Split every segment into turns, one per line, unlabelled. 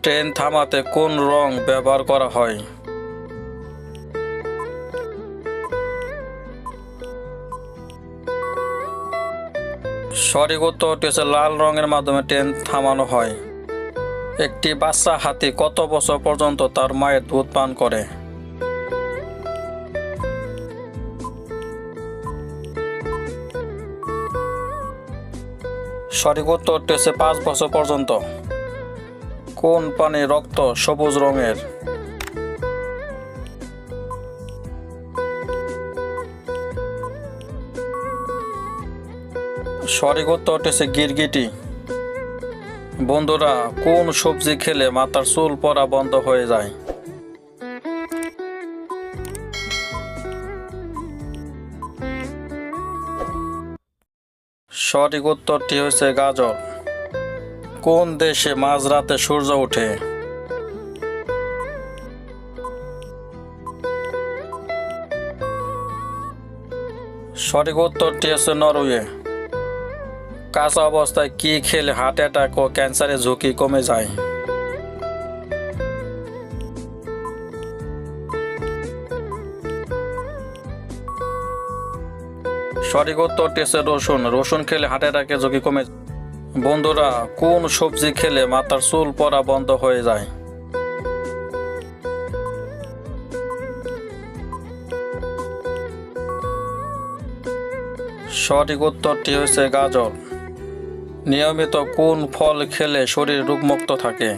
Train থামাতে কোন রং ব্যবহার করা হয়? সঠিক উত্তরটি হচ্ছে লাল রঙের মাধ্যমে ট্রেন থামানো হয়। একটি বাচ্চা হাতি কত বছর পর্যন্ত তার মায়ের দুধ পান করে? সঠিক উত্তরটি হচ্ছে 5 বছর পর্যন্ত। কোন প্রাণীর রক্ত সবুজ রঙের? সঠিক উত্তরটি হচ্ছে গিরগিটি। বন্ধুরা, কোন সবজি খেলে মাথার চুল পড়া বন্ধ হয়ে যায়? সঠিক উত্তরটি হচ্ছে গাজর। কোন দেশে মাঝরাতে সূর্য ওঠে? সঠিক উত্তরটি হচ্ছে নরওয়ে। কাঁচা অবস্থায় কি খেলে হার্ট অ্যাটাক ও ক্যান্সারের ঝুঁকি কমে যায়? সঠিক উত্তরটি হচ্ছে রসুন। রসুন খেলে হার্ট অ্যাটাকের ঝুঁকি কমে যায়। বন্ধুরা, কোন সবজি খেলে মাথার চুল পড়া বন্ধ হয়ে যায়? সঠিক উত্তরটি হচ্ছে গাজর। নিয়মিত কোন ফল খেলে শরীর রোগমুক্ত থাকে?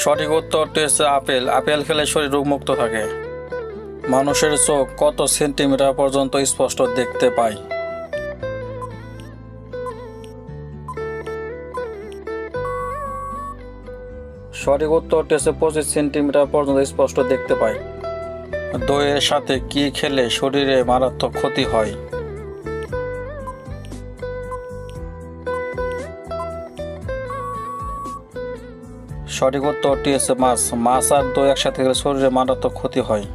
সঠিক উত্তরটি হচ্ছে আপেল। আপেল খেলে শরীর রোগমুক্ত থাকে। মানুষের চোখ কত সেন্টিমিটার পর্যন্ত স্পষ্ট দেখতে পায়? সঠিক উত্তরটি হচ্ছে 25 সেন্টিমিটার পর্যন্ত স্পষ্ট দেখতে পায়। দইয়ের সাথে কি খেলে শরীরে মারাত্মক ক্ষতি হয়? সঠিক উত্তরটি হচ্ছে মাছ। মাছ আর দই একসাথে খেলে শরীরে মারাত্মক ক্ষতি হয়।